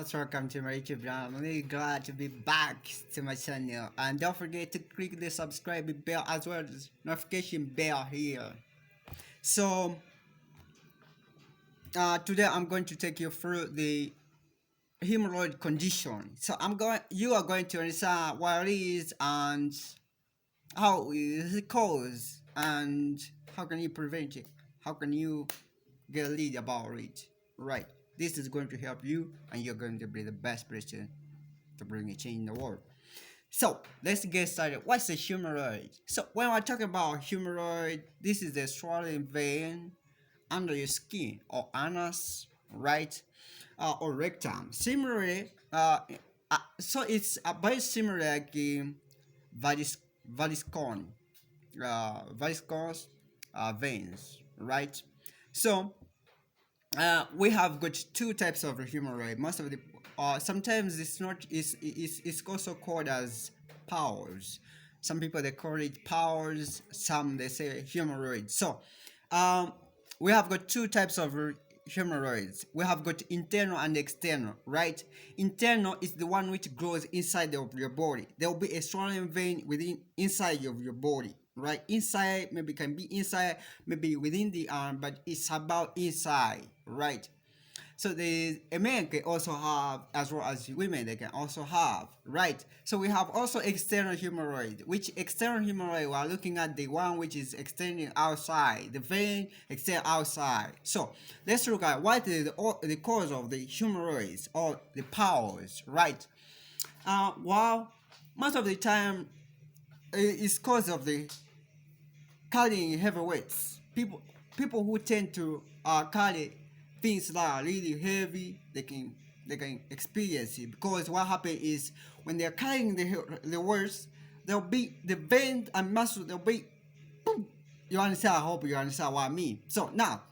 most welcome to my YouTube channel. I'm really glad to be back to my channel. And don't forget to click the subscribe bell as well as notification bell here. So today I'm going to take you through the hemorrhoid condition. So you are going to understand what it is and how is it caused and how can you prevent it? How can you get a lead about it? Right. This is going to help you and you're going to be the best person to bring a change in the world. So let's get started. What's a hemorrhoid? So when we're talking about hemorrhoid, this is the swollen vein under your skin or anus, right? Or rectum. Similarly, so it's very similar like vadis, vadiscon, vadiscons veins, right? So we have got two types of hemorrhoid. Most of the sometimes it's not it's also called as powers. Some people they call it powers, some they say hemorrhoids. So um, we have got two types of hemorrhoids. We have got internal and external, right? Internal is the one which grows inside of your body. There will be a swollen vein within inside of your body, right? Inside, maybe can be inside, maybe within the arm, but it's about inside, right? So the a man can also have, as well as women they can also have, right? So we have also external hemorrhoid, which external hemorrhoid we are looking at the one which is extending outside, the vein extend outside. So let's look at what is the cause of the hemorrhoids or the powers, right? Well, most of the time it's cause of the carrying heavy weights. People who tend to carry things that are really heavy, they can experience it because what happens is when they're carrying the weights, there'll be the veins and muscle. There'll be boom. You understand? I hope you understand what I mean. So now,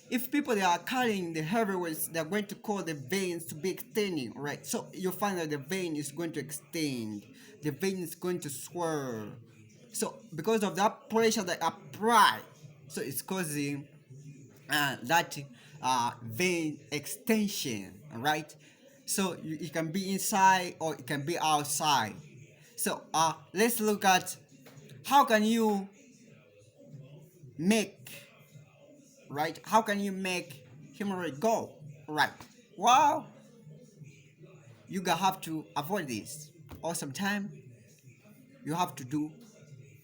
if people they are carrying the heavy weights, they're going to cause the veins to be extending, right? So you find that the vein is going to extend, the vein is going to swell. So because of that pressure that apply, so it's causing that vein extension, right? So it can be inside or it can be outside. So let's look at how can you make, right? How can you make hemorrhoid go, right? Well, you gonna have to avoid this, or sometimes you have to do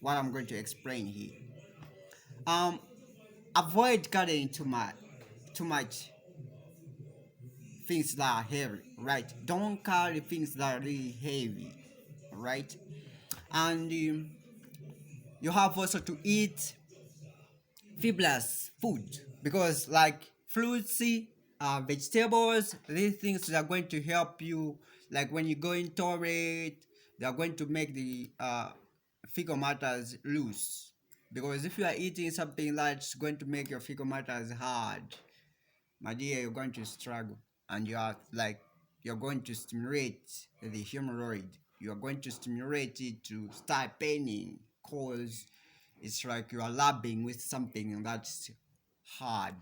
what I'm going to explain here. Um, avoid carrying too much things that are heavy, right? Don't carry things that are really heavy, right? And you have also to eat fibrous food because like fruitsy vegetables, these things that are going to help you, like when you go in toilet, they are going to make the fecal matters loose, because if you are eating something that's going to make your fecal matters hard, my dear, you're going to struggle, and you are like you're going to stimulate the hemorrhoid. You are going to stimulate it to start paining, cause it's like you are labbing with something that's hard,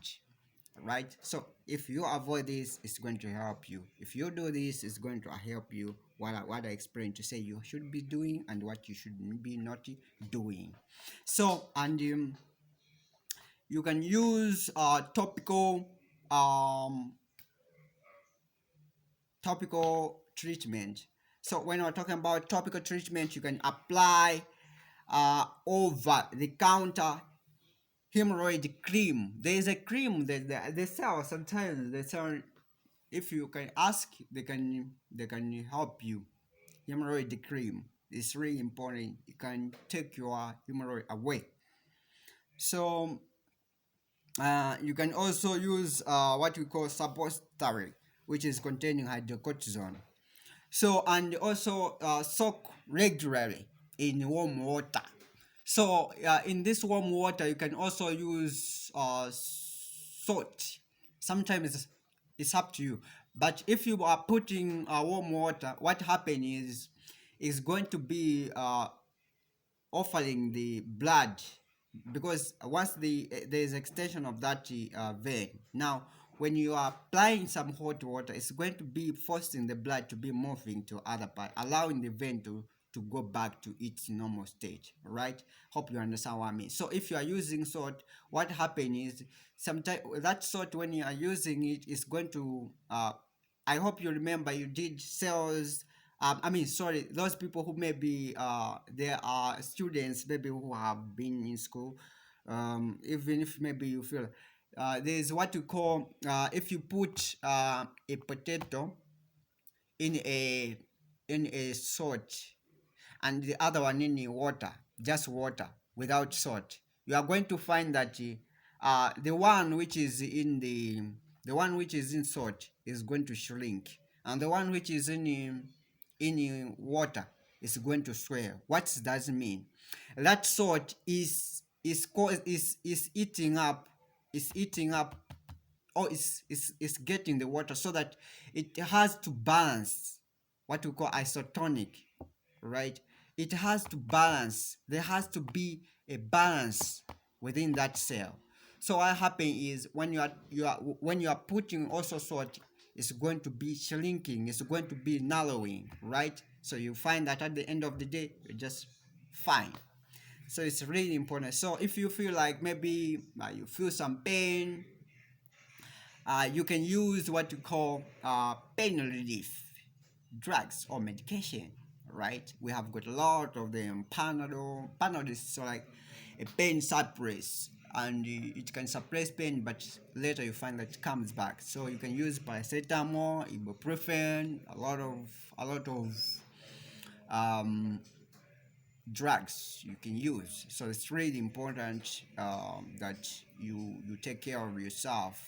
right? So if you avoid this, it's going to help you. If you do this, it's going to help you. What I explained to say you should be doing and what you should be not doing. So and you can use um topical treatment. So when we're talking about topical treatment, you can apply over the counter hemorrhoid cream. There is a cream that they sell sometimes. They sell, if you can ask, they can help you. Hemorrhoid cream is really important. It can take your hemorrhoid away. So you can also use what we call suppository, which is containing hydrocortisone. So and also soak regularly in warm water. So in this warm water, you can also use salt. Sometimes it's up to you. But if you are putting warm water, what happens is going to be offering the blood, because once there is extension of that vein. Now when you are applying some hot water, it's going to be forcing the blood to be moving to other part, allowing the vein to go back to its normal state. Right? Hope you understand what I mean. So if you are using salt, what happens is sometimes that salt, when you are using it, is going to I hope you remember you did cells. I mean, sorry, those people who maybe there are students maybe who have been in school, even if maybe you feel there's what you call if you put a potato in a salt and the other one in water, just water without salt, you are going to find that the one which is in the one which is in salt is going to shrink, and the one which is in water is going to swell. What does it mean? That salt is eating up, is eating up, or is getting the water, so that it has to balance what we call isotonic, right? It has to balance. There has to be a balance within that cell. So what happens is when you are putting also salt, it's going to be shrinking, it's going to be narrowing, right? So you find that at the end of the day, you're just fine. So it's really important. So if you feel like maybe you feel some pain, you can use what you call pain relief drugs or medication, right? We have got a lot of them. Panadol is so like a pain suppress, and it can suppress pain, but later you find that it comes back. So you can use paracetamol, ibuprofen, a lot of um, drugs you can use. So it's really important that you take care of yourself,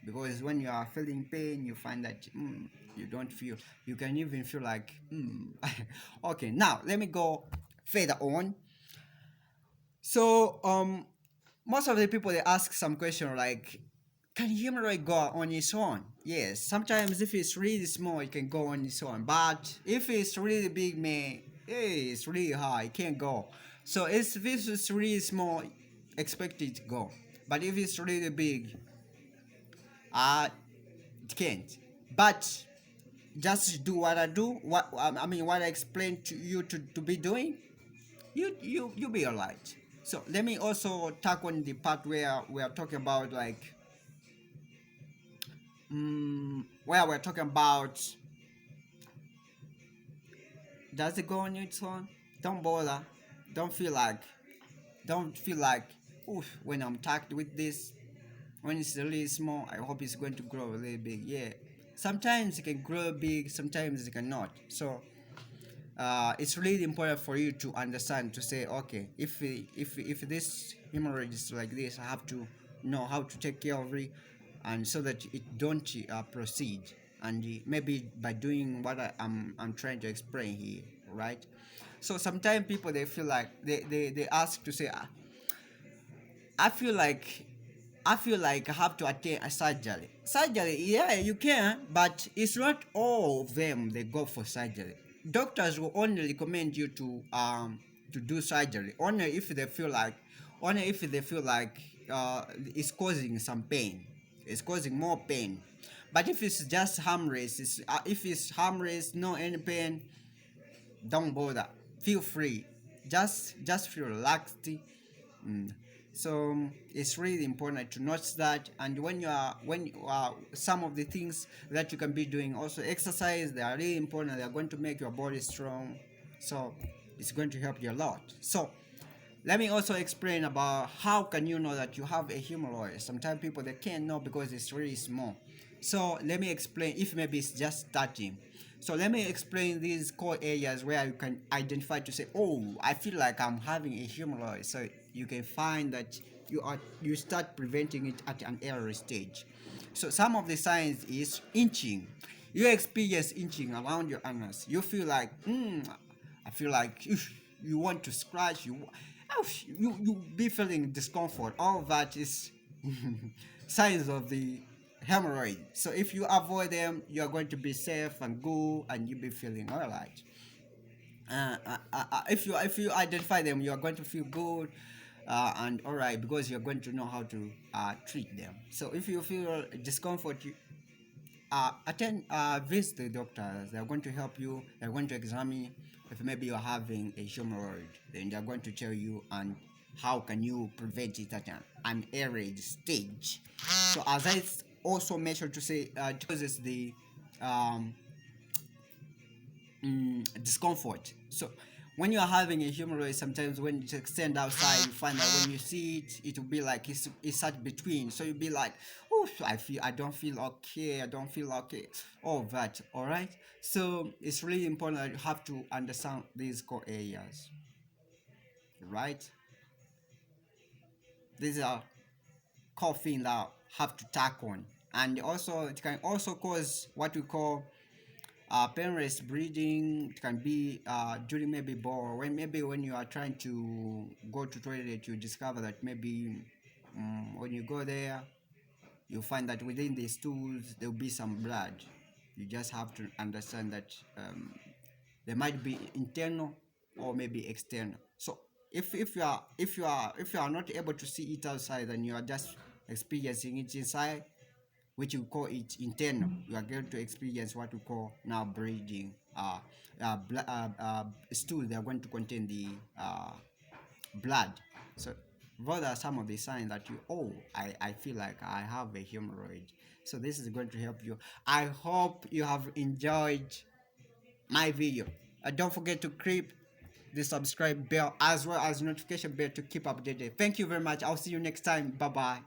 because when you are feeling pain, you find that you don't feel. You can even feel like okay. Now let me go further on. So most of the people, they ask some question like, can hemorrhoid go on its own? Yes, sometimes if it's really small, it can go on its own. But if it's really big, man, hey, it's really high, it can't go. So if it's really small, expect it to go. But if it's really big, uh, it can't. But just do what I do, I mean, what I explained to you to be doing, you'll be alright. So let me also talk on the part where we are talking about like where we're talking about, does it go on its own? Don't bother. Don't feel like don't feel like oof when I'm tagged with this. When it's really small, I hope it's going to grow really big. Yeah. Sometimes it can grow big, sometimes it cannot. So it's really important for you to understand, to say okay, if this hemorrhage is like this, I have to know how to take care of it, and so that it don't proceed, and maybe by doing what I'm trying to explain here, right? So sometimes people, they feel like they ask to say I feel like I feel like I have to attend a surgery. Surgery, yeah, you can, but it's not all of them they go for surgery. Doctors will only recommend you to do surgery only if they feel like it's causing some pain. It's causing more pain. But if it's just harmless, if it's harmless, no any pain, don't bother. Feel free. Just feel relaxed. Mm. So it's really important to notice that, and when you are some of the things that you can be doing, also exercise, they are really important. They are going to make your body strong, so it's going to help you a lot. So let me also explain about how can you know that you have a hemorrhoid. Sometimes people, they can't know because it's really small. So let me explain, if maybe it's just starting. So let me explain these core areas where you can identify to say, oh, I feel like I'm having a hemorrhoid. So you can find that you start preventing it at an early stage. So some of the signs is inching. You experience inching around your anus. You feel like, I feel like you want to scratch. You be feeling discomfort. All that is signs of the hemorrhoid. So if you avoid them, you are going to be safe and good, and you'll be feeling all right. If you identify them, you are going to feel good. and all right, because you're going to know how to treat them. So if you feel discomfort, you attend visit the doctors. They're going to help you. They're going to examine if maybe you're having a hemorrhoid. Then they're going to tell you and how can you prevent it at an early stage. So as I also mentioned to say, because it's the um, discomfort. So when you are having a hemorrhoid, sometimes when it extend outside, you find that when you see it, it will be like it's such between. So you'll be like, oh, I don't feel okay, I don't feel okay, all that. All right. So it's really important that you have to understand these core areas, right? These are core things that have to tackle on, and also it can also cause what we call painless breathing. It can be during maybe bore when you are trying to go to toilet, you discover that maybe when you go there, you find that within the stools there will be some blood. You just have to understand that there might be internal or maybe external. So if you are not able to see it outside, then you are just experiencing it inside, which we call it internal. You are going to experience what we call now breeding. Stool, they are going to contain the blood. So those are some of the signs that I feel like I have a hemorrhoid. So this is going to help you. I hope you have enjoyed my video. Don't forget to click the subscribe bell as well as notification bell to keep updated. Thank you very much. I'll see you next time. Bye bye.